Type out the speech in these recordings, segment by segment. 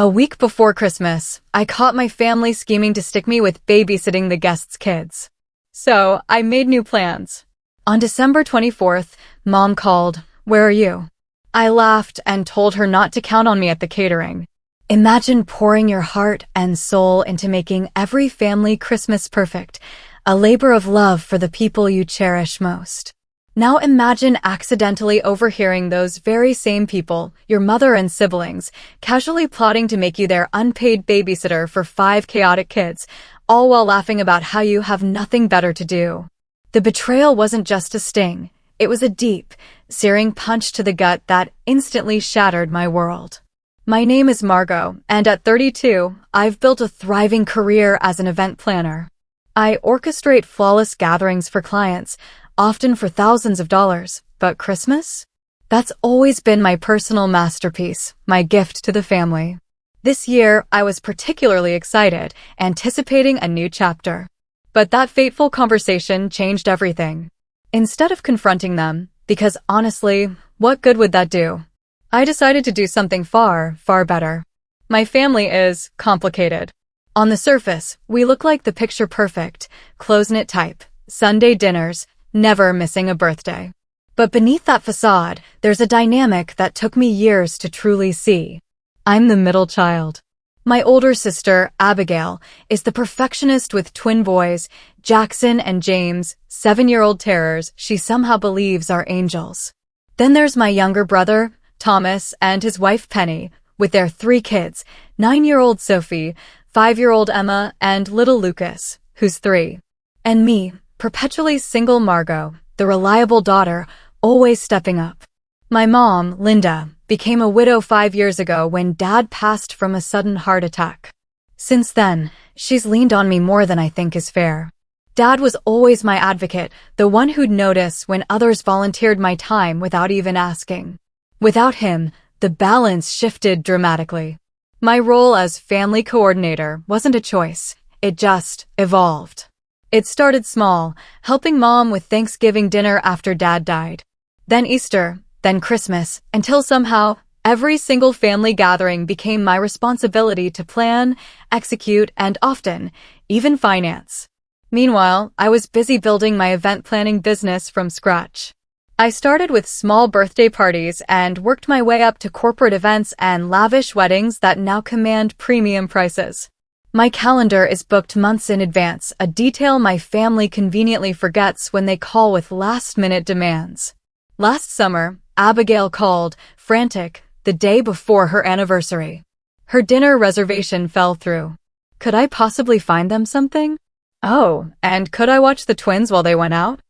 A week before Christmas, I caught my family scheming to stick me with babysitting the guests' kids. So, I made new plans. On December 24th, Mom called, "Where are you?" I laughed and told her not to count on me at the catering. Imagine pouring your heart and soul into making every family Christmas perfect, a labor of love for the people you cherish most. Now imagine accidentally overhearing those very same people, your mother and siblings, casually plotting to make you their unpaid babysitter for 5 chaotic kids, all while laughing about how you have nothing better to do. The betrayal wasn't just a sting. It was a deep, searing punch to the gut that instantly shattered my world. My name is Margot, and at 32, I've built a thriving career as an event planner. I orchestrate flawless gatherings for clients, often for thousands of dollars, but Christmas? That's always been my personal masterpiece, my gift to the family. This year, I was particularly excited, anticipating a new chapter. But that fateful conversation changed everything. Instead of confronting them, because honestly, what good would that do? I decided to do something far, far better. My family is complicated. On the surface, we look like the picture-perfect, close-knit type, Sunday dinners, never missing a birthday. But beneath that facade, there's a dynamic that took me years to truly see. I'm the middle child. My older sister, Abigail, is the perfectionist with twin boys, Jackson and James, 7-year-old terrors she somehow believes are angels. Then there's my younger brother, Thomas, and his wife Penny, with their 3 kids, 9-year-old Sophie, 5-year-old Emma, and little Lucas, who's 3. And me, perpetually single Margot, the reliable daughter, always stepping up. My mom, Linda, became a widow 5 years ago when Dad passed from a sudden heart attack. Since then, she's leaned on me more than I think is fair. Dad was always my advocate, the one who'd notice when others volunteered my time without even asking. Without him, the balance shifted dramatically. My role as family coordinator wasn't a choice, it just evolved. It started small, helping Mom with Thanksgiving dinner after Dad died. Then Easter, then Christmas, until somehow, every single family gathering became my responsibility to plan, execute, and often, even finance. Meanwhile, I was busy building my event planning business from scratch. I started with small birthday parties and worked my way up to corporate events and lavish weddings that now command premium prices. My calendar is booked months in advance, a detail my family conveniently forgets when they call with last-minute demands. Last summer, Abigail called, frantic, the day before her anniversary. Her dinner reservation fell through. Could I possibly find them something? Oh, and could I watch the twins while they went out?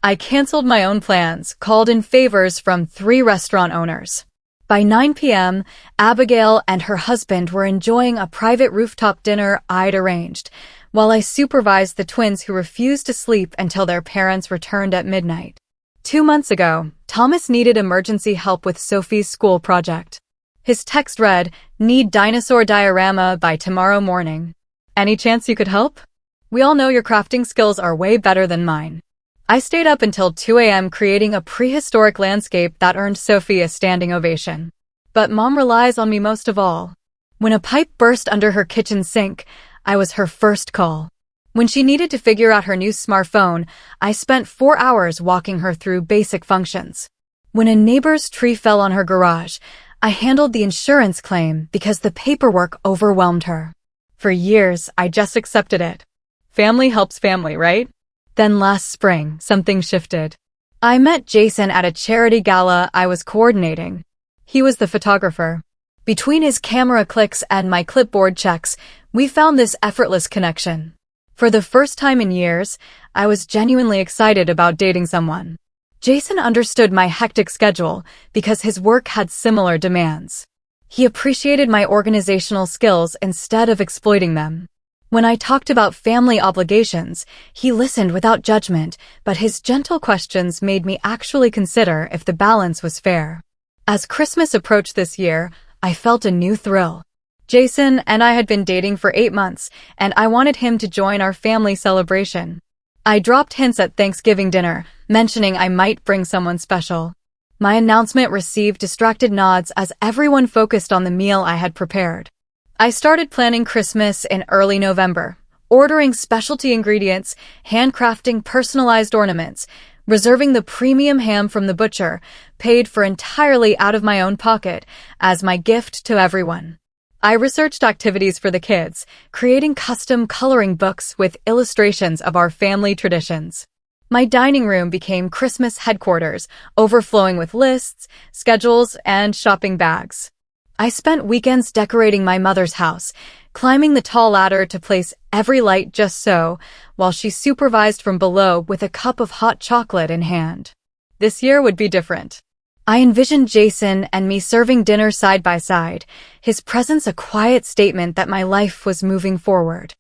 I canceled my own plans, called in favors from 3 restaurant owners. By 9 p.m., Abigail and her husband were enjoying a private rooftop dinner I'd arranged, while I supervised the twins who refused to sleep until their parents returned at midnight. 2 months ago, Thomas needed emergency help with Sophie's school project. His text read, "Need dinosaur diorama by tomorrow morning. Any chance you could help? We all know your crafting skills are way better than mine." I stayed up until 2 a.m. creating a prehistoric landscape that earned Sophie a standing ovation. But Mom relies on me most of all. When a pipe burst under her kitchen sink, I was her first call. When she needed to figure out her new smartphone, I spent 4 hours walking her through basic functions. When a neighbor's tree fell on her garage, I handled the insurance claim because the paperwork overwhelmed her. For years, I just accepted it. Family helps family, right? Then last spring, something shifted. I met Jason at a charity gala I was coordinating. He was the photographer. Between his camera clicks and my clipboard checks, we found this effortless connection. For the first time in years, I was genuinely excited about dating someone. Jason understood my hectic schedule because his work had similar demands. He appreciated my organizational skills instead of exploiting them. When I talked about family obligations, he listened without judgment, but his gentle questions made me actually consider if the balance was fair. As Christmas approached this year, I felt a new thrill. Jason and I had been dating for 8 months, and I wanted him to join our family celebration. I dropped hints at Thanksgiving dinner, mentioning I might bring someone special. My announcement received distracted nods as everyone focused on the meal I had prepared. I started planning Christmas in early November, ordering specialty ingredients, handcrafting personalized ornaments, reserving the premium ham from the butcher, paid for entirely out of my own pocket, as my gift to everyone. I researched activities for the kids, creating custom coloring books with illustrations of our family traditions. My dining room became Christmas headquarters, overflowing with lists, schedules, and shopping bags. I spent weekends decorating my mother's house, climbing the tall ladder to place every light just so, while she supervised from below with a cup of hot chocolate in hand. This year would be different. I envisioned Jason and me serving dinner side by side, his presence a quiet statement that my life was moving forward.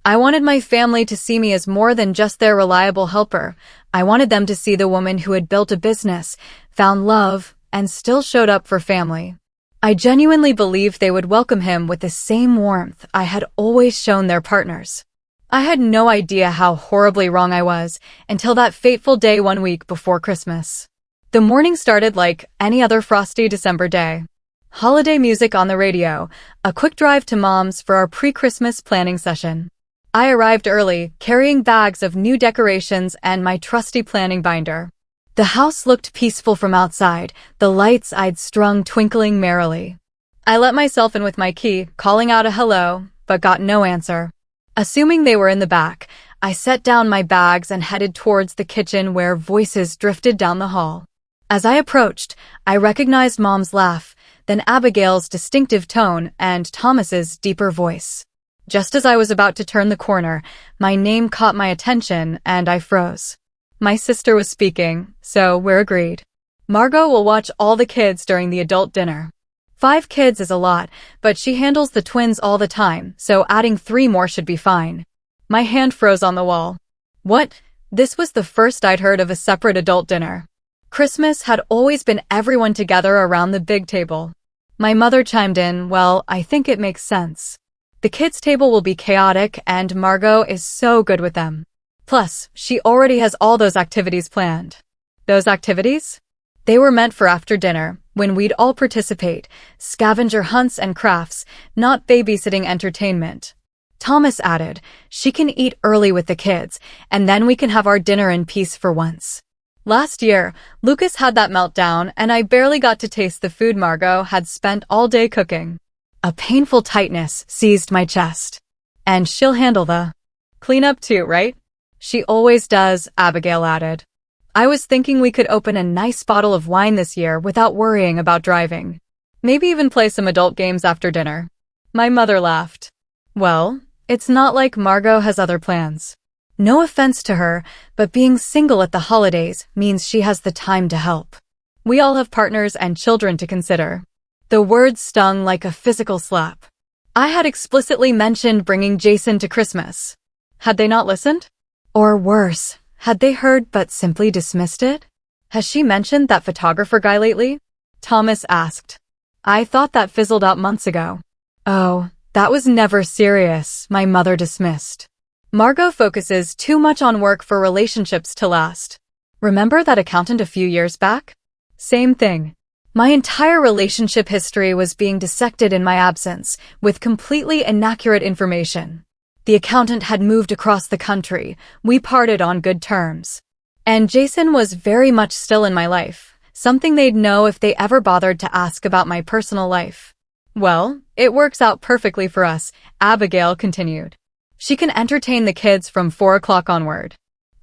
I wanted my family to see me as more than just their reliable helper. I wanted them to see the woman who had built a business, found love, and still showed up for family. I genuinely believed they would welcome him with the same warmth I had always shown their partners. I had no idea how horribly wrong I was until that fateful day 1 week before Christmas. The morning started like any other frosty December day. Holiday music on the radio, a quick drive to Mom's for our pre-Christmas planning session. I arrived early, carrying bags of new decorations and my trusty planning binder. The house looked peaceful from outside, the lights I'd strung twinkling merrily. I let myself in with my key, calling out a hello, but got no answer. Assuming they were in the back, I set down my bags and headed towards the kitchen where voices drifted down the hall. As I approached, I recognized Mom's laugh, then Abigail's distinctive tone and Thomas's deeper voice. Just as I was about to turn the corner, my name caught my attention and I froze. My sister was speaking, so we're agreed. Margot will watch all the kids during the adult dinner. 5 kids is a lot, but she handles the twins all the time, so adding 3 more should be fine. My hand froze on the wall. What? This was the first I'd heard of a separate adult dinner. Christmas had always been everyone together around the big table. My mother chimed in, well, I think it makes sense. The kids' table will be chaotic and Margot is so good with them. Plus, she already has all those activities planned. Those activities? They were meant for after dinner, when we'd all participate, scavenger hunts and crafts, not babysitting entertainment. Thomas added, she can eat early with the kids, and then we can have our dinner in peace for once. Last year, Lucas had that meltdown and I barely got to taste the food Margot had spent all day cooking. A painful tightness seized my chest. And she'll handle the cleanup too, right? She always does, Abigail added. I was thinking we could open a nice bottle of wine this year without worrying about driving. Maybe even play some adult games after dinner. My mother laughed. Well, it's not like Margot has other plans. No offense to her, but being single at the holidays means she has the time to help. We all have partners and children to consider. The words stung like a physical slap. I had explicitly mentioned bringing Jason to Christmas. Had they not listened? Or worse, had they heard but simply dismissed it? Has she mentioned that photographer guy lately? Thomas asked. I thought that fizzled out months ago. Oh, that was never serious, my mother dismissed. Margot focuses too much on work for relationships to last. Remember that accountant a few years back? Same thing. My entire relationship history was being dissected in my absence, with completely inaccurate information. The accountant had moved across the country. We parted on good terms. And Jason was very much still in my life, something they'd know if they ever bothered to ask about my personal life. Well, it works out perfectly for us, Abigail continued. She can entertain the kids from 4 o'clock onward.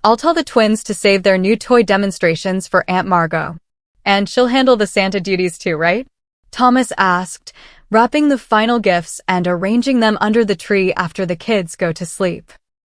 I'll tell the twins to save their new toy demonstrations for Aunt Margot. And she'll handle the Santa duties too, right? Thomas asked, wrapping the final gifts and arranging them under the tree after the kids go to sleep.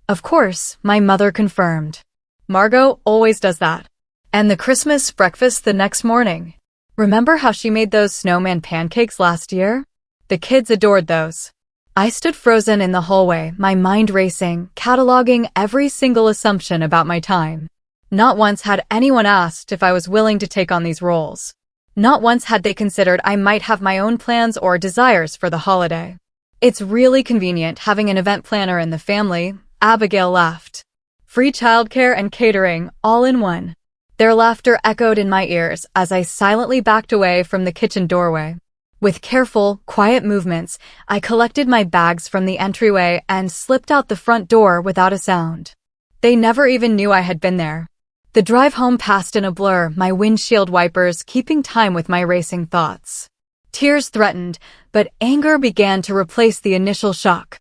Of course, my mother confirmed. Margot always does that. And the Christmas breakfast the next morning. Remember how she made those snowman pancakes last year? The kids adored those. I stood frozen in the hallway, my mind racing, cataloging every single assumption about my time. Not once had anyone asked if I was willing to take on these roles. Not once had they considered I might have my own plans or desires for the holiday. It's really convenient having an event planner in the family, Abigail laughed. Free childcare and catering, all in one. Their laughter echoed in my ears as I silently backed away from the kitchen doorway. With careful, quiet movements, I collected my bags from the entryway and slipped out the front door without a sound. They never even knew I had been there. The drive home passed in a blur, my windshield wipers keeping time with my racing thoughts. Tears threatened, but anger began to replace the initial shock.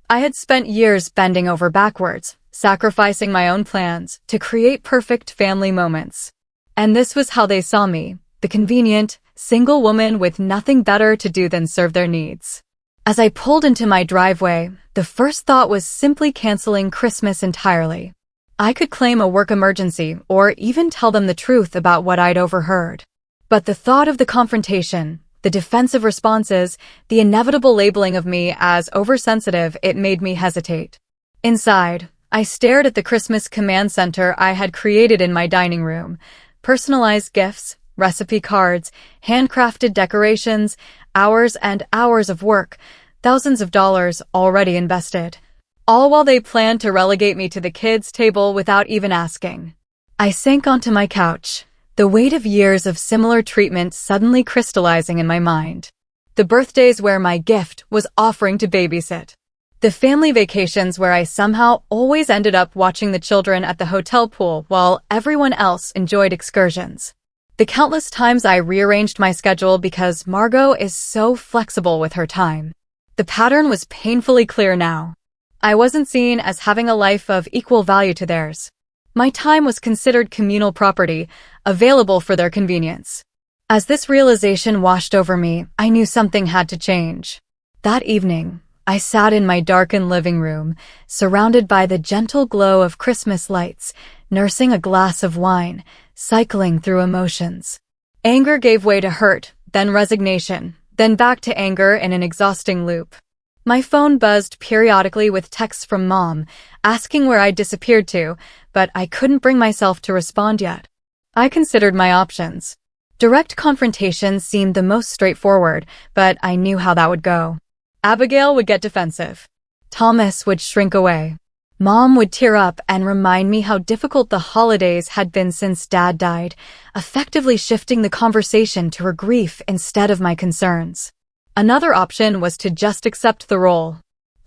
I had spent years bending over backwards, sacrificing my own plans to create perfect family moments. And this was how they saw me, the convenient, single woman with nothing better to do than serve their needs. As I pulled into my driveway, the first thought was simply canceling Christmas entirely. I could claim a work emergency or even tell them the truth about what I'd overheard. But the thought of the confrontation, the defensive responses, the inevitable labeling of me as oversensitive, it made me hesitate. Inside, I stared at the Christmas command center I had created in my dining room. Personalized gifts, recipe cards, handcrafted decorations, hours and hours of work, thousands of dollars already invested. All while they planned to relegate me to the kids' table without even asking. I sank onto my couch, the weight of years of similar treatment suddenly crystallizing in my mind. The birthdays where my gift was offering to babysit. The family vacations where I somehow always ended up watching the children at the hotel pool while everyone else enjoyed excursions. The countless times I rearranged my schedule because Margot is so flexible with her time. The pattern was painfully clear now. I wasn't seen as having a life of equal value to theirs. My time was considered communal property, available for their convenience. As this realization washed over me, I knew something had to change. That evening, I sat in my darkened living room, surrounded by the gentle glow of Christmas lights, nursing a glass of wine, cycling through emotions. Anger gave way to hurt, then resignation, then back to anger in an exhausting loop. My phone buzzed periodically with texts from Mom, asking where I'd disappeared to, but I couldn't bring myself to respond yet. I considered my options. Direct confrontation seemed the most straightforward, but I knew how that would go. Abigail would get defensive. Thomas would shrink away. Mom would tear up and remind me how difficult the holidays had been since Dad died, effectively shifting the conversation to her grief instead of my concerns. Another option was to just accept the role.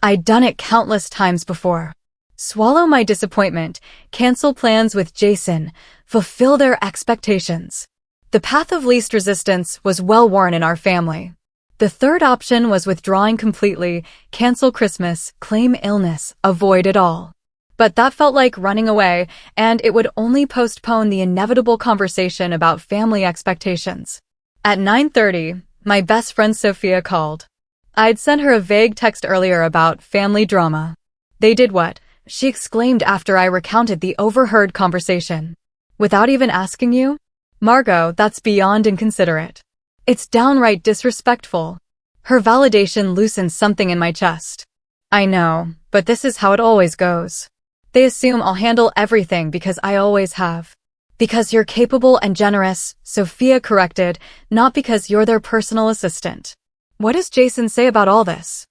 I'd done it countless times before. Swallow my disappointment, cancel plans with Jason, fulfill their expectations. The path of least resistance was well worn in our family. The third option was withdrawing completely, cancel Christmas, claim illness, avoid it all. But that felt like running away, and it would only postpone the inevitable conversation about family expectations. At 9:30, my best friend Sophia called. I'd sent her a vague text earlier about family drama. They did what? She exclaimed after I recounted the overheard conversation. Without even asking you? Margot, that's beyond inconsiderate. It's downright disrespectful. Her validation loosened something in my chest. I know, but this is how it always goes. They assume I'll handle everything because I always have. Because you're capable and generous, Sophia corrected, not because you're their personal assistant. What does Jason say about all this?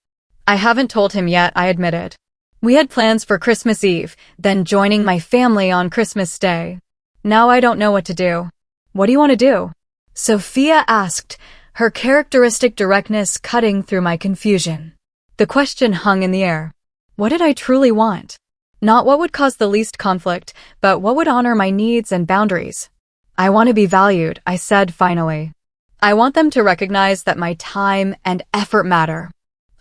I haven't told him yet, I admitted. We had plans for Christmas Eve, then joining my family on Christmas Day. Now I don't know what to do. What do you want to do? Sophia asked, her characteristic directness cutting through my confusion. The question hung in the air. What did I truly want? Not what would cause the least conflict, but what would honor my needs and boundaries. I want to be valued, I said finally. I want them to recognize that my time and effort matter.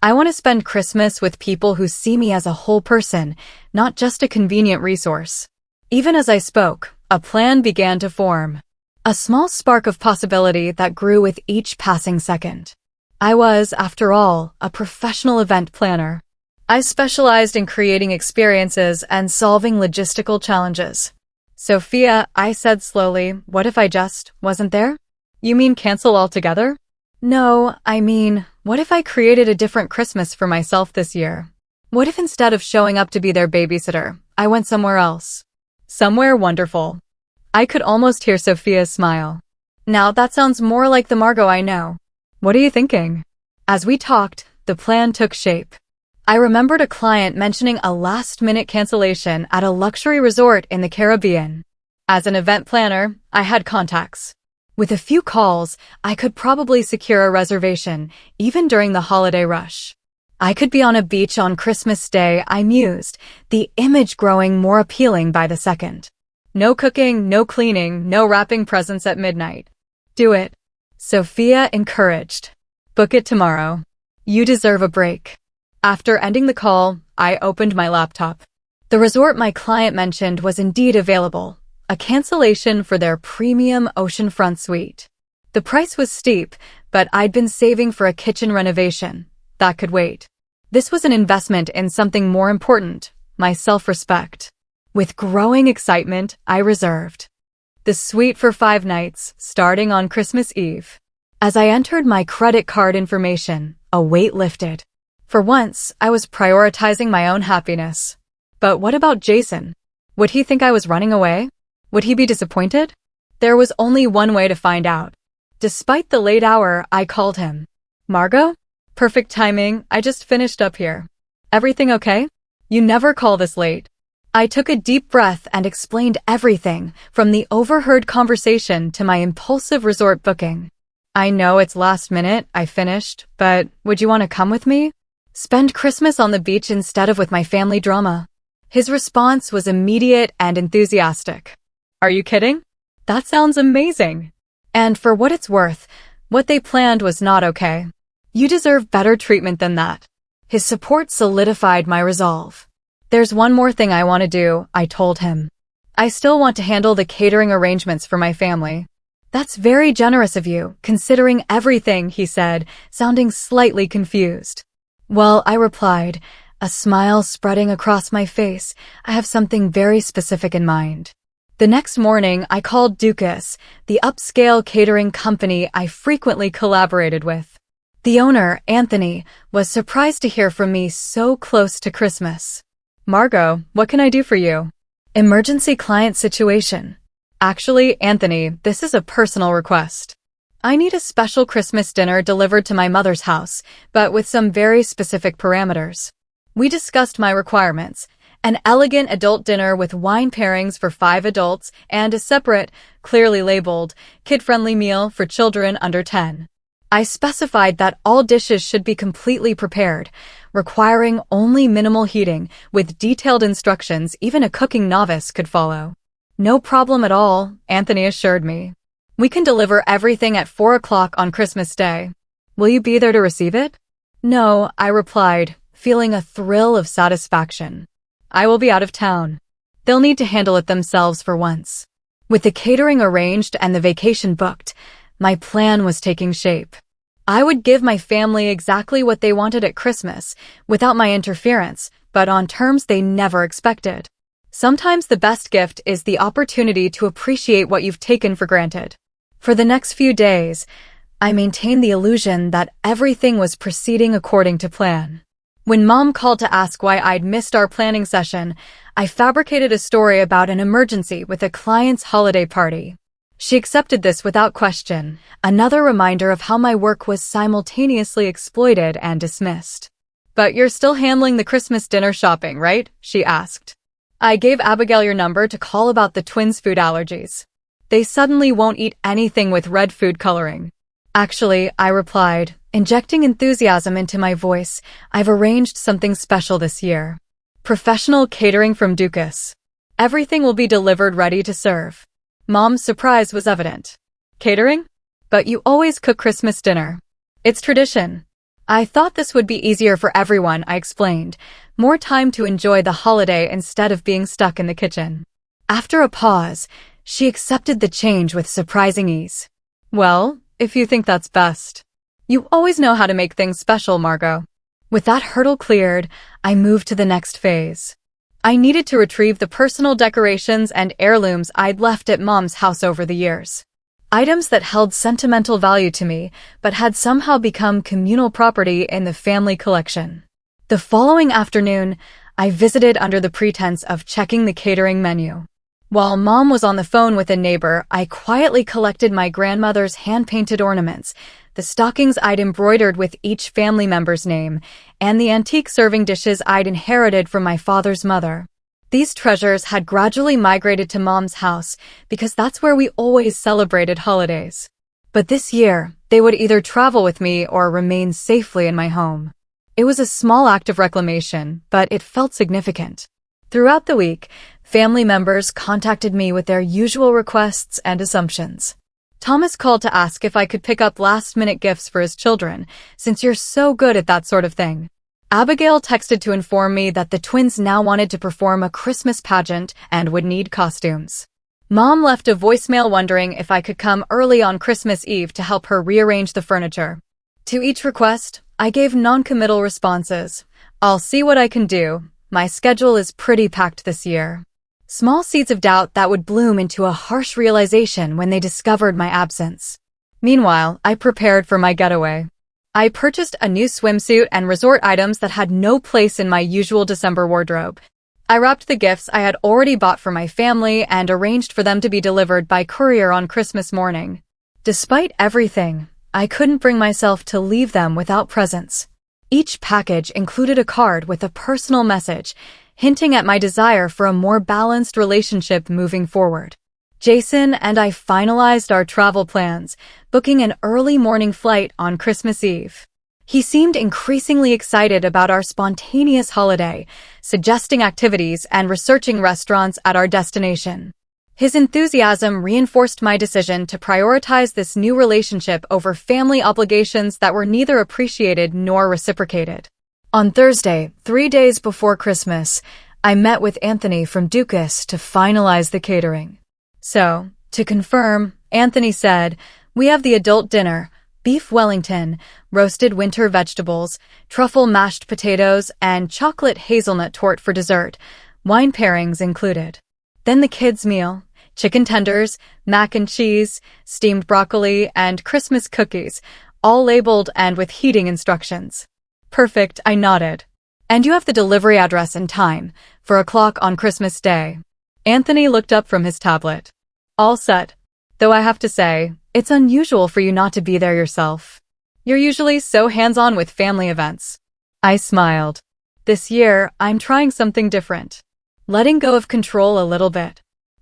I want to spend Christmas with people who see me as a whole person, not just a convenient resource. Even as I spoke, a plan began to form. A small spark of possibility that grew with each passing second. I was, after all, a professional event planner. I specialized in creating experiences and solving logistical challenges. Sophia, I said slowly, what if I just wasn't there? You mean cancel altogether? No, I mean, what if I created a different Christmas for myself this year? What if instead of showing up to be their babysitter, I went somewhere else? Somewhere wonderful. I could almost hear Sophia's smile. Now that sounds more like the Margot I know. What are you thinking? As we talked, the plan took shape. I remembered a client mentioning a last-minute cancellation at a luxury resort in the Caribbean. As an event planner, I had contacts. With a few calls, I could probably secure a reservation, even during the holiday rush. I could be on a beach on Christmas Day, I mused, the image growing more appealing by the second. No cooking, no cleaning, no wrapping presents at midnight. Do it. Sophia encouraged. Book it tomorrow. You deserve a break. After ending the call, I opened my laptop. The resort my client mentioned was indeed available, a cancellation for their premium oceanfront suite. The price was steep, but I'd been saving for a kitchen renovation. That could wait. This was an investment in something more important, my self-respect. With growing excitement, I reserved the suite for 5 nights, starting on Christmas Eve. As I entered my credit card information, a weight lifted. For once, I was prioritizing my own happiness. But what about Jason? Would he think I was running away? Would he be disappointed? There was only one way to find out. Despite the late hour, I called him. Margot? Perfect timing, I just finished up here. Everything okay? You never call this late. I took a deep breath and explained everything, from the overheard conversation to my impulsive resort booking. I know it's last minute, I finished, but would you want to come with me? Spend Christmas on the beach instead of with my family drama. His response was immediate and enthusiastic. Are you kidding? That sounds amazing. And for what it's worth, what they planned was not okay. You deserve better treatment than that. His support solidified my resolve. There's one more thing I want to do, I told him. I still want to handle the catering arrangements for my family. That's very generous of you, considering everything, he said, sounding slightly confused. Well, I replied, a smile spreading across my face. I have something very specific in mind. The next morning, I called Dukas, the upscale catering company I frequently collaborated with. The owner, Anthony, was surprised to hear from me so close to Christmas. Margot, what can I do for you? Emergency client situation. Actually, Anthony, this is a personal request. I need a special Christmas dinner delivered to my mother's house, but with some very specific parameters. We discussed my requirements. An elegant adult dinner with wine pairings for 5 adults and a separate, clearly labeled, kid-friendly meal for children under 10. I specified that all dishes should be completely prepared, requiring only minimal heating, with detailed instructions even a cooking novice could follow. No problem at all, Anthony assured me. We can deliver everything at 4 o'clock on Christmas Day. Will you be there to receive it? No, I replied, feeling a thrill of satisfaction. I will be out of town. They'll need to handle it themselves for once. With the catering arranged and the vacation booked, my plan was taking shape. I would give my family exactly what they wanted at Christmas, without my interference, but on terms they never expected. Sometimes the best gift is the opportunity to appreciate what you've taken for granted. For the next few days, I maintained the illusion that everything was proceeding according to plan. When Mom called to ask why I'd missed our planning session, I fabricated a story about an emergency with a client's holiday party. She accepted this without question, another reminder of how my work was simultaneously exploited and dismissed. But you're still handling the Christmas dinner shopping, right? She asked. I gave Abigail your number to call about the twins' food allergies. They suddenly won't eat anything with red food coloring. Actually, I replied, injecting enthusiasm into my voice, I've arranged something special this year. Professional catering from Dukas. Everything will be delivered ready to serve. Mom's surprise was evident. Catering? But you always cook Christmas dinner. It's tradition. I thought this would be easier for everyone, I explained. More time to enjoy the holiday instead of being stuck in the kitchen. After a pause, she accepted the change with surprising ease. Well, if you think that's best. You always know how to make things special, Margot. With that hurdle cleared, I moved to the next phase. I needed to retrieve the personal decorations and heirlooms I'd left at Mom's house over the years. Items that held sentimental value to me, but had somehow become communal property in the family collection. The following afternoon, I visited under the pretense of checking the catering menu. While Mom was on the phone with a neighbor, I quietly collected my grandmother's hand-painted ornaments, the stockings I'd embroidered with each family member's name, and the antique serving dishes I'd inherited from my father's mother. These treasures had gradually migrated to Mom's house because that's where we always celebrated holidays. But this year, they would either travel with me or remain safely in my home. It was a small act of reclamation, but it felt significant. Throughout the week, family members contacted me with their usual requests and assumptions. Thomas called to ask if I could pick up last-minute gifts for his children, since you're so good at that sort of thing. Abigail texted to inform me that the twins now wanted to perform a Christmas pageant and would need costumes. Mom left a voicemail wondering if I could come early on Christmas Eve to help her rearrange the furniture. To each request, I gave non-committal responses. I'll see what I can do. My schedule is pretty packed this year. Small seeds of doubt that would bloom into a harsh realization when they discovered my absence. Meanwhile, I prepared for my getaway. I purchased a new swimsuit and resort items that had no place in my usual December wardrobe. I wrapped the gifts I had already bought for my family and arranged for them to be delivered by courier on Christmas morning. Despite everything, I couldn't bring myself to leave them without presents. Each package included a card with a personal message, hinting at my desire for a more balanced relationship moving forward. Jason and I finalized our travel plans, booking an early morning flight on Christmas Eve. He seemed increasingly excited about our spontaneous holiday, suggesting activities and researching restaurants at our destination. His enthusiasm reinforced my decision to prioritize this new relationship over family obligations that were neither appreciated nor reciprocated. On Thursday, 3 days before Christmas, I met with Anthony from Dukas to finalize the catering. So, to confirm, Anthony said, we have the adult dinner, beef Wellington, roasted winter vegetables, truffle mashed potatoes, and chocolate hazelnut torte for dessert, wine pairings included. Then the kids' meal, chicken tenders, mac and cheese, steamed broccoli, and Christmas cookies, all labeled and with heating instructions. Perfect, I nodded. And you have the delivery address and time, for 1:00 on Christmas Day. Anthony looked up from his tablet. All set. Though I have to say, it's unusual for you not to be there yourself. You're usually so hands-on with family events. I smiled. This year, I'm trying something different. Letting go of control a little bit.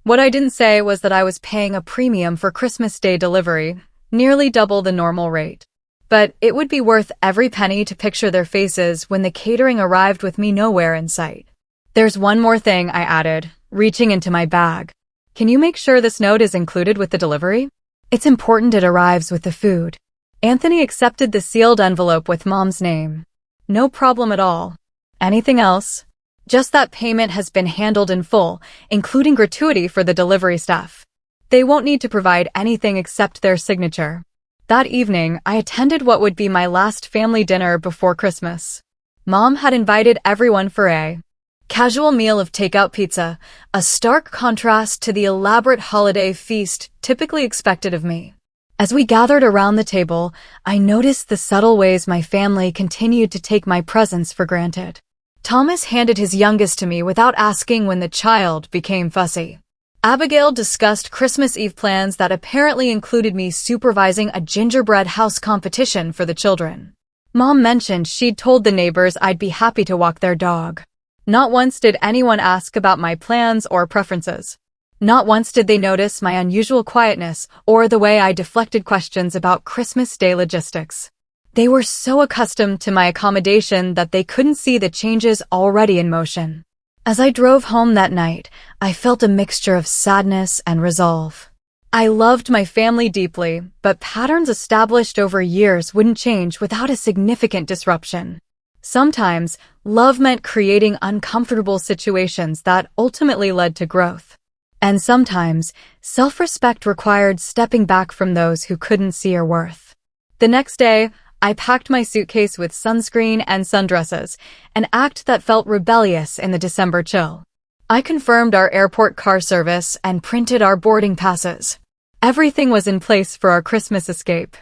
What I didn't say was that I was paying a premium for Christmas Day delivery, nearly double the normal rate. But it would be worth every penny to picture their faces when the catering arrived with me nowhere in sight. There's one more thing, I added, reaching into my bag. Can you make sure this note is included with the delivery? It's important it arrives with the food. Anthony accepted the sealed envelope with Mom's name. No problem at all. Anything else? Just that payment has been handled in full, including gratuity for the delivery staff. They won't need to provide anything except their signature. That evening, I attended what would be my last family dinner before Christmas. Mom had invited everyone for a casual meal of takeout pizza, a stark contrast to the elaborate holiday feast typically expected of me. As we gathered around the table, I noticed the subtle ways my family continued to take my presence for granted. Thomas handed his youngest to me without asking when the child became fussy. Abigail discussed Christmas Eve plans that apparently included me supervising a gingerbread house competition for the children. Mom mentioned she'd told the neighbors I'd be happy to walk their dog. Not once did anyone ask about my plans or preferences. Not once did they notice my unusual quietness or the way I deflected questions about Christmas Day logistics. They were so accustomed to my accommodation that they couldn't see the changes already in motion. As I drove home that night, I felt a mixture of sadness and resolve. I loved my family deeply, but patterns established over years wouldn't change without a significant disruption. Sometimes, love meant creating uncomfortable situations that ultimately led to growth. And sometimes, self-respect required stepping back from those who couldn't see your worth. The next day, I packed my suitcase with sunscreen and sundresses, an act that felt rebellious in the December chill. I confirmed our airport car service and printed our boarding passes. Everything was in place for our Christmas escape.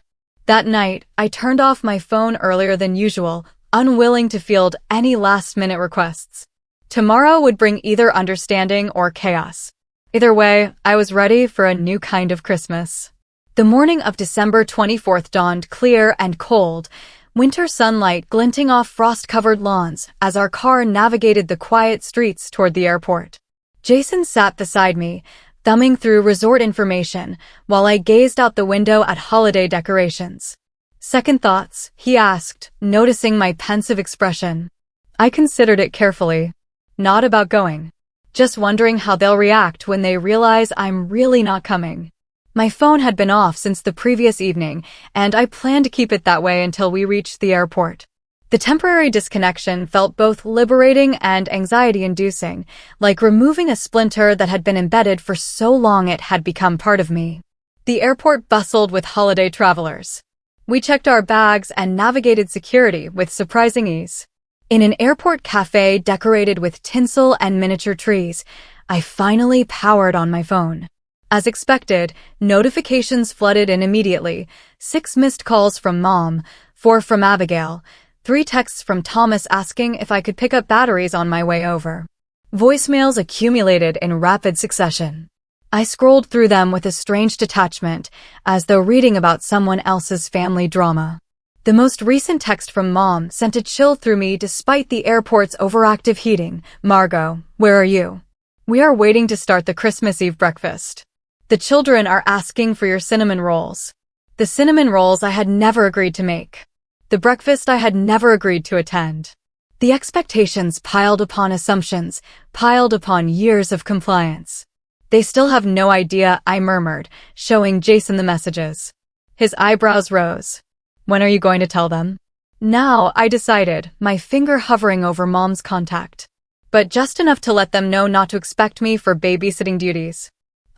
That night, I turned off my phone earlier than usual, unwilling to field any last-minute requests. Tomorrow would bring either understanding or chaos. Either way, I was ready for a new kind of Christmas. The morning of December 24th dawned clear and cold, winter sunlight glinting off frost-covered lawns as our car navigated the quiet streets toward the airport. Jason sat beside me, thumbing through resort information while I gazed out the window at holiday decorations. Second thoughts, he asked, noticing my pensive expression. I considered it carefully. Not about going. Just wondering how they'll react when they realize I'm really not coming. My phone had been off since the previous evening, and I planned to keep it that way until we reached the airport. The temporary disconnection felt both liberating and anxiety-inducing, like removing a splinter that had been embedded for so long it had become part of me. The airport bustled with holiday travelers. We checked our bags and navigated security with surprising ease. In an airport cafe decorated with tinsel and miniature trees, I finally powered on my phone. As expected, notifications flooded in immediately. 6 missed calls from Mom, 4 from Abigail, 3 texts from Thomas asking if I could pick up batteries on my way over. Voicemails accumulated in rapid succession. I scrolled through them with a strange detachment, as though reading about someone else's family drama. The most recent text from Mom sent a chill through me despite the airport's overactive heating. Margot, where are you? We are waiting to start the Christmas Eve breakfast. The children are asking for your cinnamon rolls. The cinnamon rolls I had never agreed to make. The breakfast I had never agreed to attend. The expectations piled upon assumptions, piled upon years of compliance. They still have no idea, I murmured, showing Jason the messages. His eyebrows rose. When are you going to tell them? Now, I decided, my finger hovering over Mom's contact. But just enough to let them know not to expect me for babysitting duties.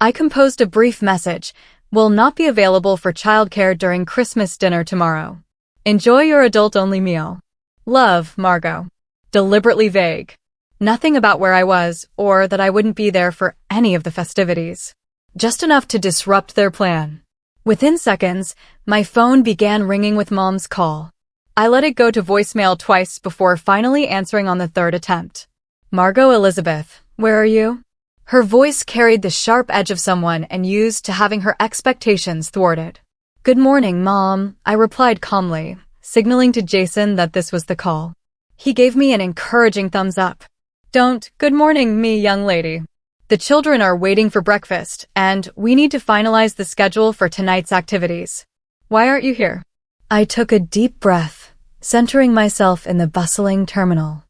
I composed a brief message. Will not be available for childcare during Christmas dinner tomorrow. Enjoy your adult-only meal. Love, Margot. Deliberately vague. Nothing about where I was, or that I wouldn't be there for any of the festivities. Just enough to disrupt their plan. Within seconds, my phone began ringing with Mom's call. I let it go to voicemail twice before finally answering on the third attempt. Margot Elizabeth, where are you? Her voice carried the sharp edge of someone and used to having her expectations thwarted. Good morning, Mom, I replied calmly, signaling to Jason that this was the call. He gave me an encouraging thumbs up. Don't, good morning, me young lady. The children are waiting for breakfast, and we need to finalize the schedule for tonight's activities. Why aren't you here? I took a deep breath, centering myself in the bustling terminal.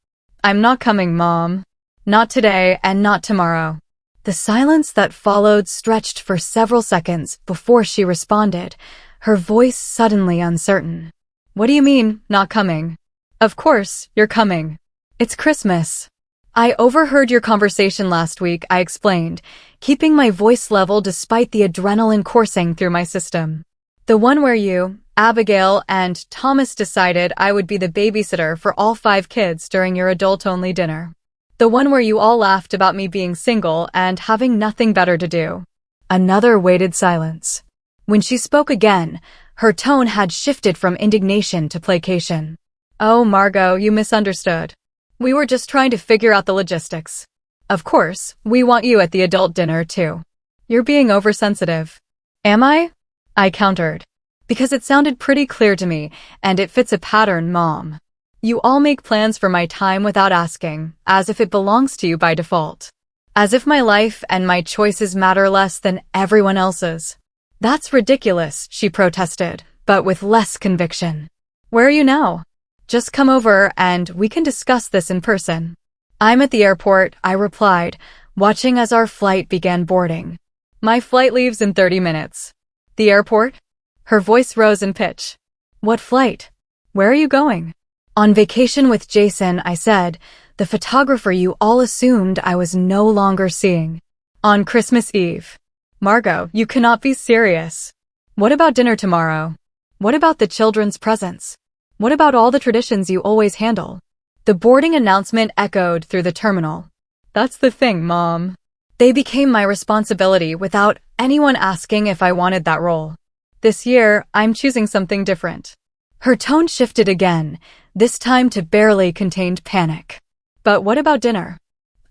I'm not coming, Mom. Not today and not tomorrow. The silence that followed stretched for several seconds before she responded, her voice suddenly uncertain. What do you mean, not coming? Of course, you're coming. It's Christmas. I overheard your conversation last week, I explained, keeping my voice level despite the adrenaline coursing through my system. The one where you, Abigail, and Thomas decided I would be the babysitter for all 5 kids during your adult-only dinner. The one where you all laughed about me being single and having nothing better to do. Another weighted silence. When she spoke again, her tone had shifted from indignation to placation. Oh, Margot, you misunderstood. We were just trying to figure out the logistics. Of course, we want you at the adult dinner, too. You're being oversensitive. Am I? I countered. Because it sounded pretty clear to me, and it fits a pattern, Mom. You all make plans for my time without asking, as if it belongs to you by default. As if my life and my choices matter less than everyone else's. That's ridiculous, she protested, but with less conviction. Where are you now? Just come over and we can discuss this in person. I'm at the airport, I replied, watching as our flight began boarding. My flight leaves in 30 minutes. The airport? Her voice rose in pitch. What flight? Where are you going? On vacation with Jason, I said, the photographer you all assumed I was no longer seeing. On Christmas Eve. Margot, you cannot be serious. What about dinner tomorrow? What about the children's presents? What about all the traditions you always handle? The boarding announcement echoed through the terminal. That's the thing, Mom. They became my responsibility without anyone asking if I wanted that role. This year, I'm choosing something different. Her tone shifted again, this time to barely contained panic. But what about dinner?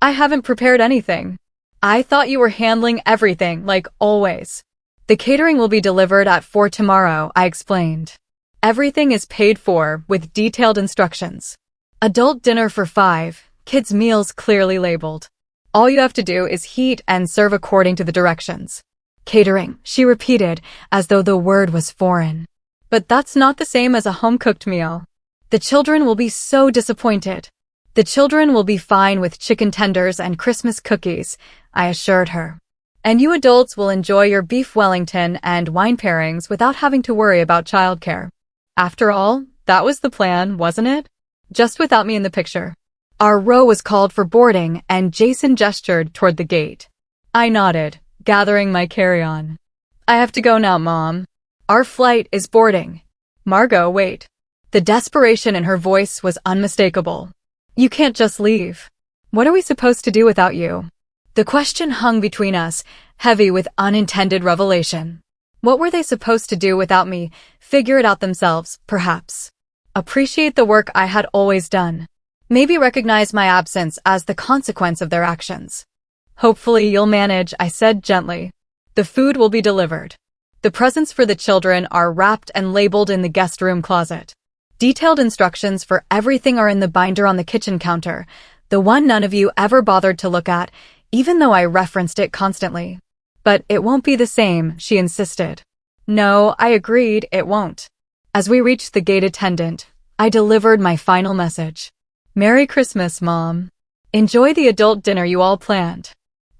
I haven't prepared anything. I thought you were handling everything, like always. The catering will be delivered at 4 tomorrow, I explained. Everything is paid for, with detailed instructions. Adult dinner for 5, kids' meals clearly labeled. All you have to do is heat and serve according to the directions. Catering, she repeated, as though the word was foreign. But that's not the same as a home-cooked meal. The children will be so disappointed. The children will be fine with chicken tenders and Christmas cookies, I assured her. And you adults will enjoy your beef Wellington and wine pairings without having to worry about childcare. After all, that was the plan, wasn't it? Just without me in the picture. Our row was called for boarding, and Jason gestured toward the gate. I nodded, gathering my carry-on. I have to go now, Mom. Our flight is boarding. Margot, wait. The desperation in her voice was unmistakable. You can't just leave. What are we supposed to do without you? The question hung between us, heavy with unintended revelation. What were they supposed to do without me? Figure it out themselves, perhaps. Appreciate the work I had always done. Maybe recognize my absence as the consequence of their actions. Hopefully you'll manage, I said gently. The food will be delivered. The presents for the children are wrapped and labeled in the guest room closet. Detailed instructions for everything are in the binder on the kitchen counter, the one none of you ever bothered to look at, even though I referenced it constantly. But it won't be the same, she insisted. No, I agreed, it won't. As we reached the gate attendant, I delivered my final message. Merry Christmas, Mom. Enjoy the adult dinner you all planned.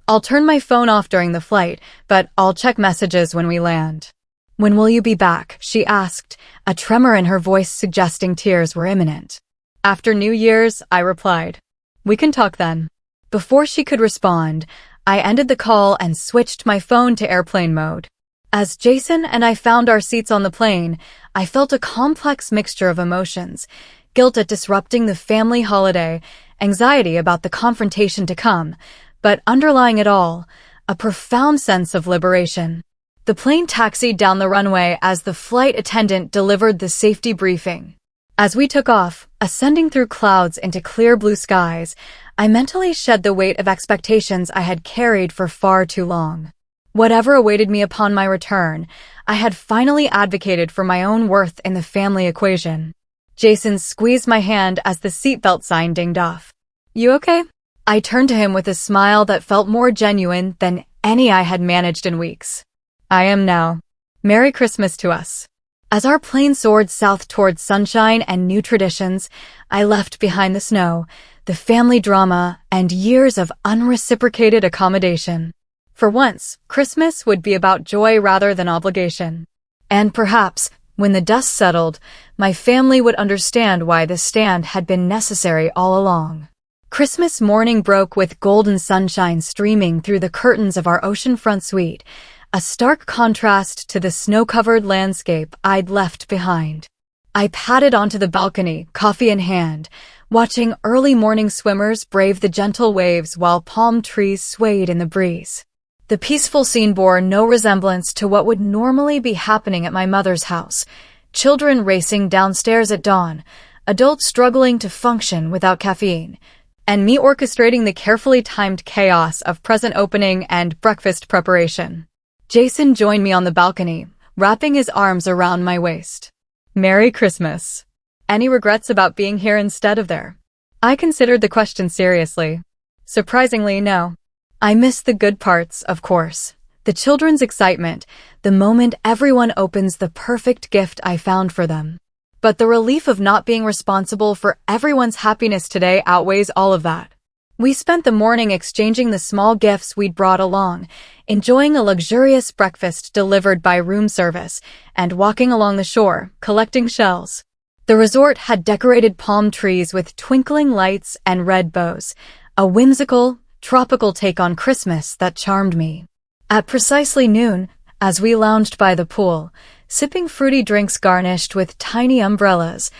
I'll turn my phone off during the flight, but I'll check messages when we land. When will you be back? She asked, a tremor in her voice suggesting tears were imminent. After New Year's, I replied. We can talk then. Before she could respond, I ended the call and switched my phone to airplane mode. As Jason and I found our seats on the plane, I felt a complex mixture of emotions. Guilt at disrupting the family holiday, anxiety about the confrontation to come, but underlying it all, a profound sense of liberation. The plane taxied down the runway as the flight attendant delivered the safety briefing. As we took off, ascending through clouds into clear blue skies, I mentally shed the weight of expectations I had carried for far too long. Whatever awaited me upon my return, I had finally advocated for my own worth in the family equation. Jason squeezed my hand as the seatbelt sign dinged off. You okay? I turned to him with a smile that felt more genuine than any I had managed in weeks. I am now. Merry Christmas to us. As our plane soared south towards sunshine and new traditions, I left behind the snow, the family drama, and years of unreciprocated accommodation. For once, Christmas would be about joy rather than obligation. And perhaps, when the dust settled, my family would understand why this stand had been necessary all along. Christmas morning broke with golden sunshine streaming through the curtains of our oceanfront suite, a stark contrast to the snow-covered landscape I'd left behind. I padded onto the balcony, coffee in hand, watching early morning swimmers brave the gentle waves while palm trees swayed in the breeze. The peaceful scene bore no resemblance to what would normally be happening at my mother's house. Children racing downstairs at dawn, adults struggling to function without caffeine, and me orchestrating the carefully timed chaos of present opening and breakfast preparation. Jason joined me on the balcony, wrapping his arms around my waist. Merry Christmas. Any regrets about being here instead of there? I considered the question seriously. Surprisingly, no. I missed the good parts, of course. The children's excitement, the moment everyone opens the perfect gift I found for them. But the relief of not being responsible for everyone's happiness today outweighs all of that. We spent the morning exchanging the small gifts we'd brought along, enjoying a luxurious breakfast delivered by room service, and walking along the shore, collecting shells. The resort had decorated palm trees with twinkling lights and red bows, a whimsical, tropical take on Christmas that charmed me. At precisely noon, as we lounged by the pool, sipping fruity drinks garnished with tiny umbrellas,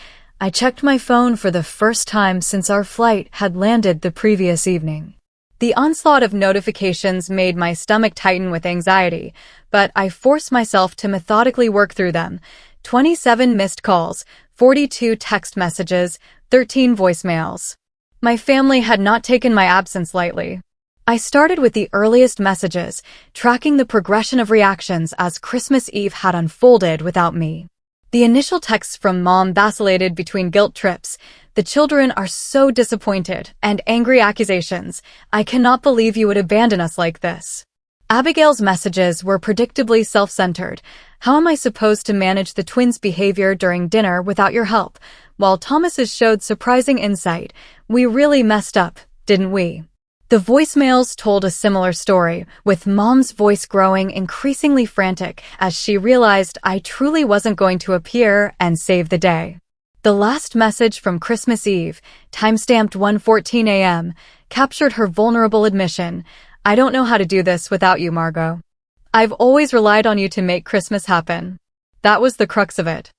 I checked my phone for the first time since our flight had landed the previous evening. The onslaught of notifications made my stomach tighten with anxiety, but I forced myself to methodically work through them. 27 missed calls, 42 text messages, 13 voicemails. My family had not taken my absence lightly. I started with the earliest messages, tracking the progression of reactions as Christmas Eve had unfolded without me. The initial texts from Mom vacillated between guilt trips, The children are so disappointed, and angry accusations. I cannot believe you would abandon us like this. Abigail's messages were predictably self-centered. How am I supposed to manage the twins' behavior during dinner without your help? While Thomas's showed surprising insight. We really messed up, didn't we? The voicemails told a similar story, with Mom's voice growing increasingly frantic as she realized I truly wasn't going to appear and save the day. The last message from Christmas Eve, timestamped 1:14 a.m., captured her vulnerable admission. I don't know how to do this without you, Margot. I've always relied on you to make Christmas happen. That was the crux of it.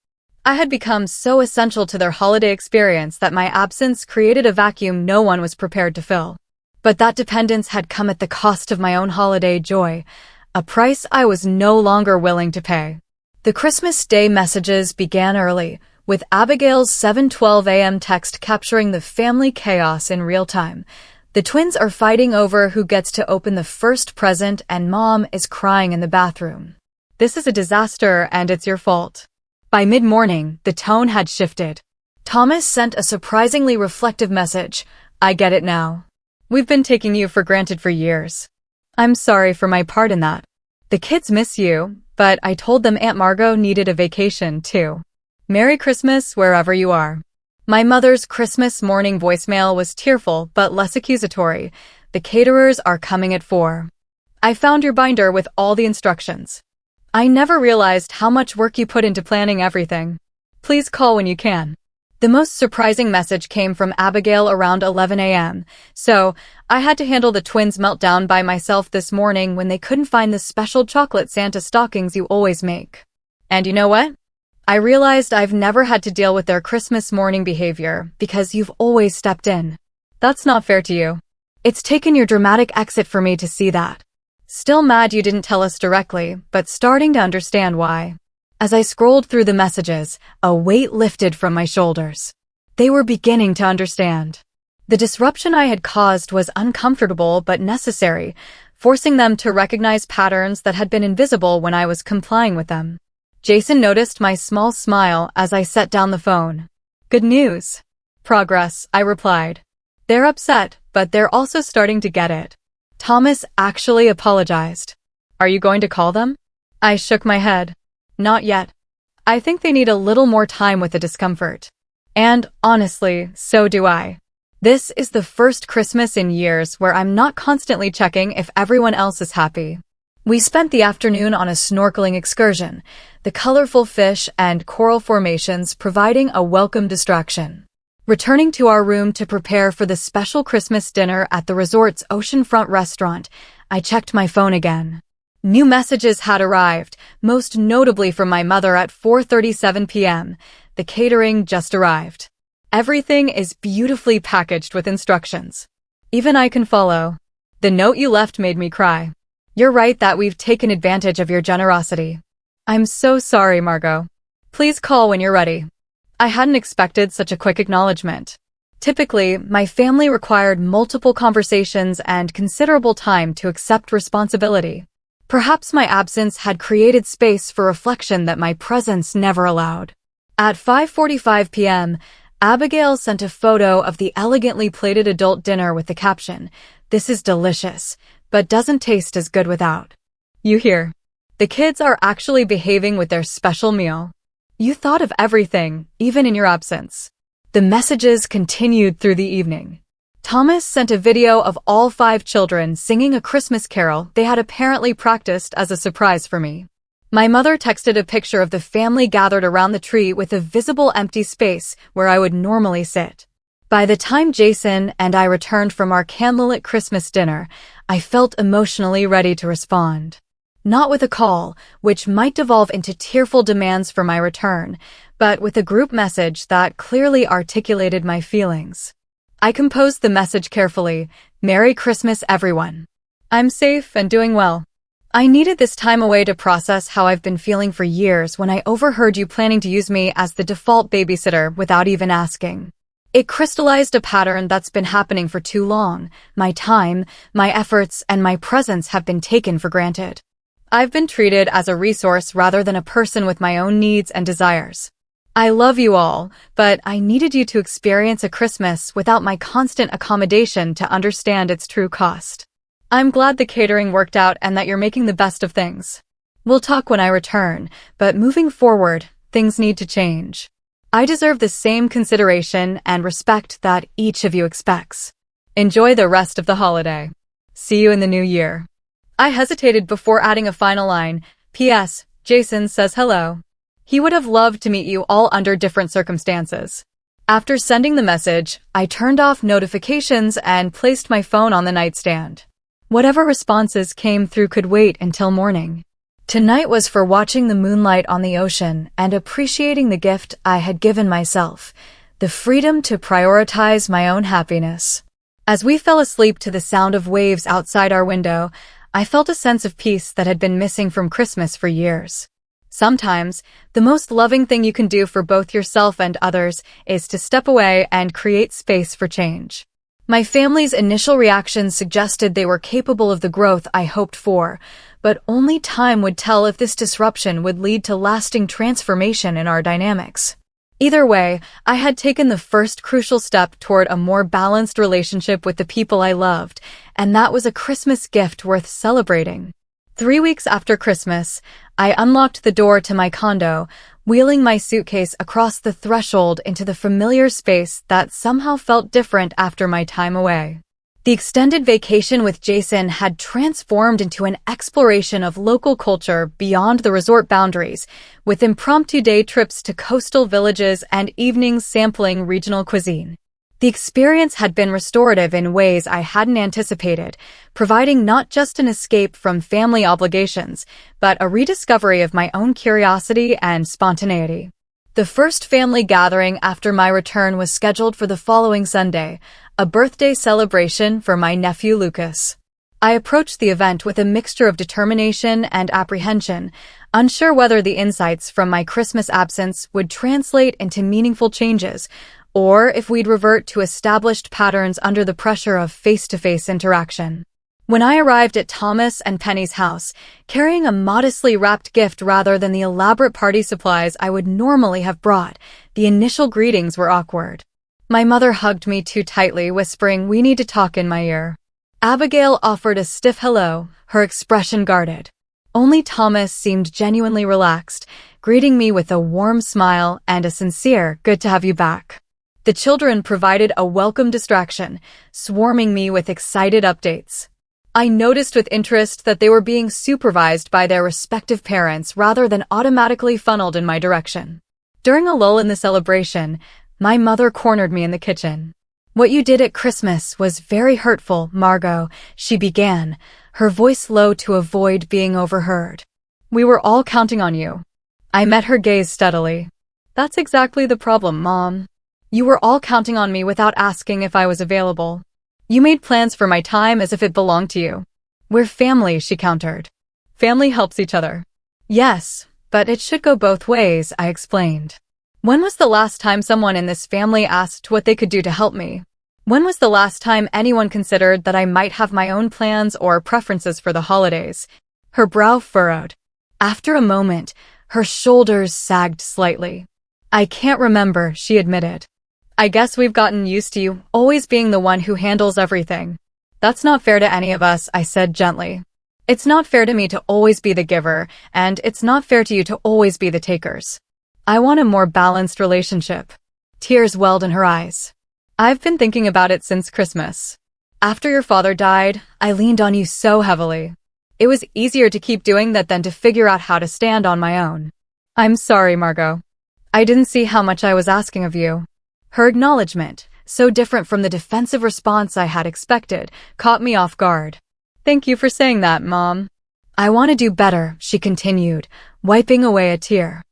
I had become so essential to their holiday experience that my absence created a vacuum no one was prepared to fill. But that dependence had come at the cost of my own holiday joy, a price I was no longer willing to pay. The Christmas Day messages began early, with Abigail's 7:12 a.m. text capturing the family chaos in real time. The twins are fighting over who gets to open the first present, and Mom is crying in the bathroom. This is a disaster, and it's your fault. By mid-morning, the tone had shifted. Thomas sent a surprisingly reflective message. I get it now. We've been taking you for granted for years. I'm sorry for my part in that. The kids miss you, but I told them Aunt Margot needed a vacation, too. Merry Christmas wherever you are. My mother's Christmas morning voicemail was tearful but less accusatory. The caterers are coming at 4. I found your binder with all the instructions. I never realized how much work you put into planning everything. Please call when you can. The most surprising message came from Abigail around 11 a.m., so I had to handle the twins' meltdown by myself this morning when they couldn't find the special chocolate Santa stockings you always make. And you know what? I realized I've never had to deal with their Christmas morning behavior because you've always stepped in. That's not fair to you. It's taken your dramatic exit for me to see that. Still mad you didn't tell us directly, but starting to understand why. As I scrolled through the messages, a weight lifted from my shoulders. They were beginning to understand. The disruption I had caused was uncomfortable but necessary, forcing them to recognize patterns that had been invisible when I was complying with them. Jason noticed my small smile as I set down the phone. Good news. Progress, I replied. They're upset, but they're also starting to get it. Thomas actually apologized. Are you going to call them? I shook my head. Not yet. I think they need a little more time with the discomfort. And, honestly, so do I. This is the first Christmas in years where I'm not constantly checking if everyone else is happy. We spent the afternoon on a snorkeling excursion, the colorful fish and coral formations providing a welcome distraction. Returning to our room to prepare for the special Christmas dinner at the resort's oceanfront restaurant, I checked my phone again. New messages had arrived, most notably from my mother at 4:37 p.m. The catering just arrived. Everything is beautifully packaged with instructions. Even I can follow. The note you left made me cry. You're right that we've taken advantage of your generosity. I'm so sorry, Margot. Please call when you're ready. I hadn't expected such a quick acknowledgement. Typically, my family required multiple conversations and considerable time to accept responsibility. Perhaps my absence had created space for reflection that my presence never allowed. At 5:45 p.m., Abigail sent a photo of the elegantly plated adult dinner with the caption, "This is delicious, but doesn't taste as good without." You hear? The kids are actually behaving with their special meal. You thought of everything, even in your absence. The messages continued through the evening. Thomas sent a video of all 5 children singing a Christmas carol they had apparently practiced as a surprise for me. My mother texted a picture of the family gathered around the tree with a visible empty space where I would normally sit. By the time Jason and I returned from our candlelit Christmas dinner, I felt emotionally ready to respond. Not with a call, which might devolve into tearful demands for my return, but with a group message that clearly articulated my feelings. I composed the message carefully. Merry Christmas, everyone. I'm safe and doing well. I needed this time away to process how I've been feeling for years when I overheard you planning to use me as the default babysitter without even asking. It crystallized a pattern that's been happening for too long. My time, my efforts, and my presence have been taken for granted. I've been treated as a resource rather than a person with my own needs and desires. I love you all, but I needed you to experience a Christmas without my constant accommodation to understand its true cost. I'm glad the catering worked out and that you're making the best of things. We'll talk when I return, but moving forward, things need to change. I deserve the same consideration and respect that each of you expects. Enjoy the rest of the holiday. See you in the new year. I hesitated before adding a final line. P.S. Jason says hello. He would have loved to meet you all under different circumstances. After sending the message, I turned off notifications and placed my phone on the nightstand. Whatever responses came through could wait until morning. Tonight was for watching the moonlight on the ocean and appreciating the gift I had given myself, the freedom to prioritize my own happiness. As we fell asleep to the sound of waves outside our window, I felt a sense of peace that had been missing from Christmas for years. Sometimes, the most loving thing you can do for both yourself and others is to step away and create space for change. My family's initial reactions suggested they were capable of the growth I hoped for, but only time would tell if this disruption would lead to lasting transformation in our dynamics. Either way, I had taken the first crucial step toward a more balanced relationship with the people I loved, and that was a Christmas gift worth celebrating. 3 weeks after Christmas, I unlocked the door to my condo, wheeling my suitcase across the threshold into the familiar space that somehow felt different after my time away. The extended vacation with Jason had transformed into an exploration of local culture beyond the resort boundaries, with impromptu day trips to coastal villages and evenings sampling regional cuisine. The experience had been restorative in ways I hadn't anticipated, providing not just an escape from family obligations, but a rediscovery of my own curiosity and spontaneity. The first family gathering after my return was scheduled for the following Sunday, a birthday celebration for my nephew Lucas. I approached the event with a mixture of determination and apprehension, unsure whether the insights from my Christmas absence would translate into meaningful changes, or if we'd revert to established patterns under the pressure of face-to-face interaction. When I arrived at Thomas and Penny's house, carrying a modestly wrapped gift rather than the elaborate party supplies I would normally have brought, the initial greetings were awkward. My mother hugged me too tightly, whispering, "We need to talk," in my ear. Abigail offered a stiff hello, her expression guarded. Only Thomas seemed genuinely relaxed, greeting me with a warm smile and a sincere, "Good to have you back." The children provided a welcome distraction, swarming me with excited updates. I noticed with interest that they were being supervised by their respective parents rather than automatically funneled in my direction. During a lull in the celebration, my mother cornered me in the kitchen. "What you did at Christmas was very hurtful, Margot," she began, her voice low to avoid being overheard. "We were all counting on you." I met her gaze steadily. "That's exactly the problem, Mom. You were all counting on me without asking if I was available. You made plans for my time as if it belonged to you." "We're family," she countered. "Family helps each other." "Yes, but it should go both ways," I explained. "When was the last time someone in this family asked what they could do to help me? When was the last time anyone considered that I might have my own plans or preferences for the holidays?" Her brow furrowed. After a moment, her shoulders sagged slightly. "I can't remember," she admitted. "I guess we've gotten used to you always being the one who handles everything." "That's not fair to any of us," I said gently. "It's not fair to me to always be the giver, and it's not fair to you to always be the takers. I want a more balanced relationship." Tears welled in her eyes. "I've been thinking about it since Christmas. After your father died, I leaned on you so heavily. It was easier to keep doing that than to figure out how to stand on my own." "I'm sorry, Margot. I didn't see how much I was asking of you." Her acknowledgement, so different from the defensive response I had expected, caught me off guard. "Thank you for saying that, Mom. I want to do better," she continued, wiping away a tear.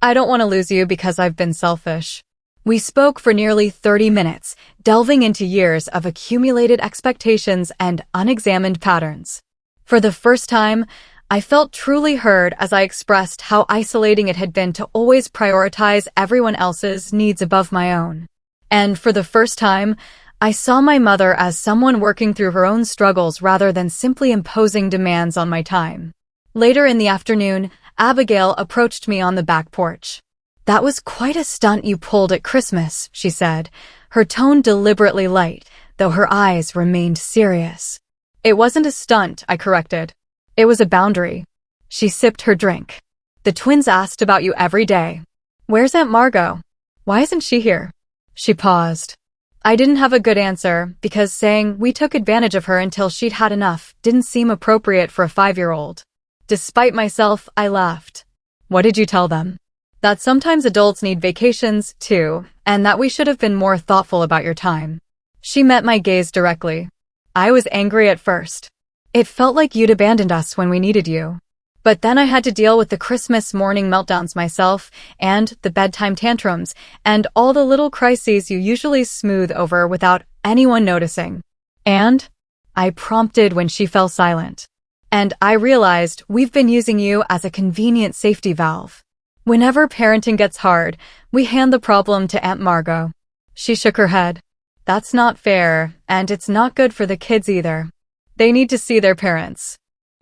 "I don't want to lose you because I've been selfish." We spoke for nearly 30 minutes, delving into years of accumulated expectations and unexamined patterns. For the first time, I felt truly heard as I expressed how isolating it had been to always prioritize everyone else's needs above my own. And for the first time, I saw my mother as someone working through her own struggles rather than simply imposing demands on my time. Later in the afternoon, Abigail approached me on the back porch. That was quite a stunt you pulled at Christmas, she said, her tone deliberately light, though her eyes remained serious. It wasn't a stunt, I corrected. It was a boundary. She sipped her drink. The twins asked about you every day. Where's Aunt Margot? Why isn't she here? She paused. I didn't have a good answer, because saying we took advantage of her until she'd had enough didn't seem appropriate for a 5-year-old. Despite myself, I laughed. What did you tell them? That sometimes adults need vacations, too, and that we should have been more thoughtful about your time. She met my gaze directly. I was angry at first. It felt like you'd abandoned us when we needed you. But then I had to deal with the Christmas morning meltdowns myself, and the bedtime tantrums, and all the little crises you usually smooth over without anyone noticing. And? I prompted when she fell silent. And I realized we've been using you as a convenient safety valve. Whenever parenting gets hard, we hand the problem to Aunt Margot. She shook her head. That's not fair, and it's not good for the kids either. They need to see their parents.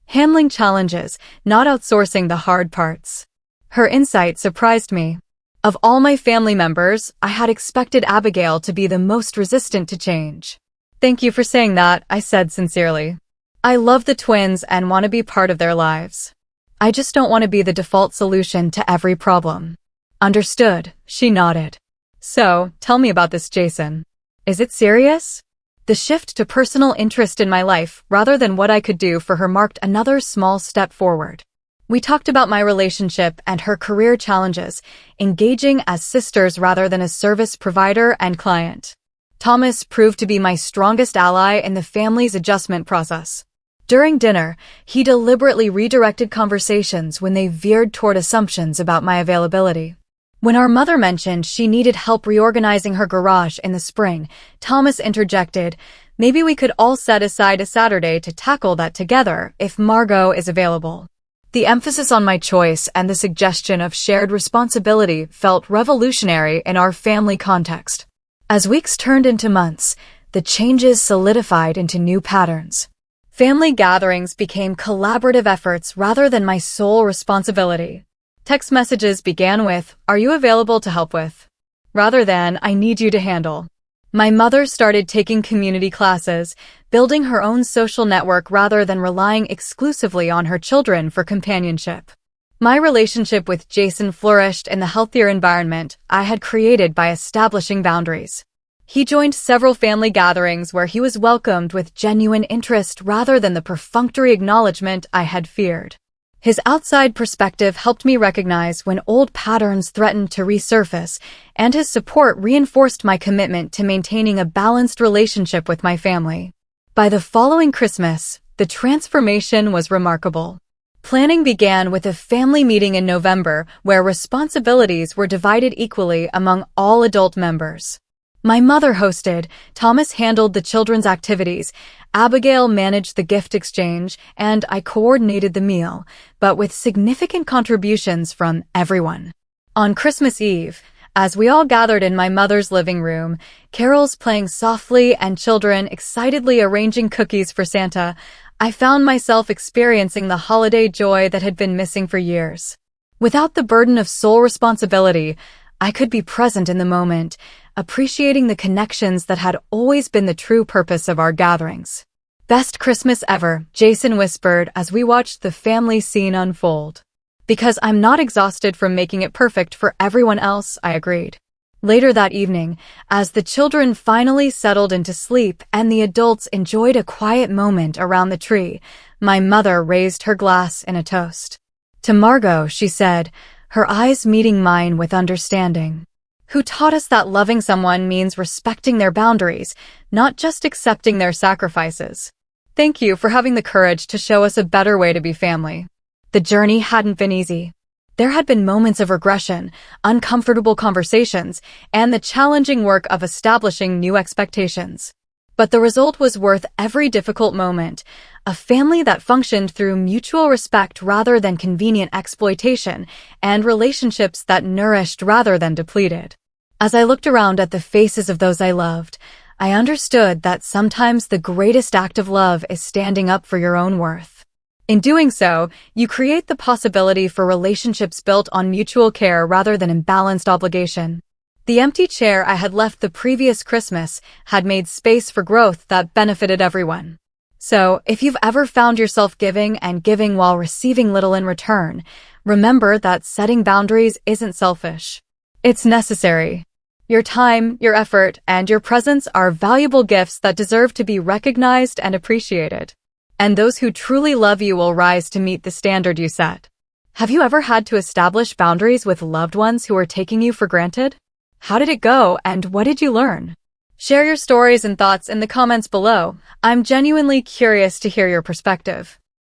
Handling challenges, not outsourcing the hard parts. Her insight surprised me. Of all my family members, I had expected Abigail to be the most resistant to change. Thank you for saying that, I said sincerely. I love the twins and want to be part of their lives. I just don't want to be the default solution to every problem. Understood, she nodded. So, tell me about this Jason. Is it serious? The shift to personal interest in my life, rather than what I could do for her, marked another small step forward. We talked about my relationship and her career challenges, engaging as sisters rather than as service provider and client. Thomas proved to be my strongest ally in the family's adjustment process. During dinner, he deliberately redirected conversations when they veered toward assumptions about my availability. When our mother mentioned she needed help reorganizing her garage in the spring, Thomas interjected, maybe we could all set aside a Saturday to tackle that together if Margot is available. The emphasis on my choice and the suggestion of shared responsibility felt revolutionary in our family context. As weeks turned into months, the changes solidified into new patterns. Family gatherings became collaborative efforts rather than my sole responsibility. Text messages began with, "Are you available to help with?" rather than, "I need you to handle." My mother started taking community classes, building her own social network rather than relying exclusively on her children for companionship. My relationship with Jason flourished in the healthier environment I had created by establishing boundaries. He joined several family gatherings where he was welcomed with genuine interest rather than the perfunctory acknowledgement I had feared. His outside perspective helped me recognize when old patterns threatened to resurface, and his support reinforced my commitment to maintaining a balanced relationship with my family. By the following Christmas, the transformation was remarkable. Planning began with a family meeting in November where responsibilities were divided equally among all adult members. My mother hosted, Thomas handled the children's activities, Abigail managed the gift exchange, and I coordinated the meal, but with significant contributions from everyone. On Christmas Eve, as we all gathered in my mother's living room, carols playing softly and children excitedly arranging cookies for Santa, I found myself experiencing the holiday joy that had been missing for years. Without the burden of sole responsibility, I could be present in the moment, appreciating the connections that had always been the true purpose of our gatherings. Best Christmas ever, Jason whispered as we watched the family scene unfold. Because I'm not exhausted from making it perfect for everyone else, I agreed. Later that evening, as the children finally settled into sleep and the adults enjoyed a quiet moment around the tree, my mother raised her glass in a toast. To Margot, she said, her eyes meeting mine with understanding. Who taught us that loving someone means respecting their boundaries, not just accepting their sacrifices. Thank you for having the courage to show us a better way to be family. The journey hadn't been easy. There had been moments of regression, uncomfortable conversations, and the challenging work of establishing new expectations. But the result was worth every difficult moment, a family that functioned through mutual respect rather than convenient exploitation, and relationships that nourished rather than depleted. As I looked around at the faces of those I loved, I understood that sometimes the greatest act of love is standing up for your own worth. In doing so, you create the possibility for relationships built on mutual care rather than imbalanced obligation. The empty chair I had left the previous Christmas had made space for growth that benefited everyone. So, if you've ever found yourself giving and giving while receiving little in return, remember that setting boundaries isn't selfish. It's necessary. Your time, your effort, and your presence are valuable gifts that deserve to be recognized and appreciated. And those who truly love you will rise to meet the standard you set. Have you ever had to establish boundaries with loved ones who were taking you for granted? How did it go, and what did you learn? Share your stories and thoughts in the comments below. I'm genuinely curious to hear your perspective.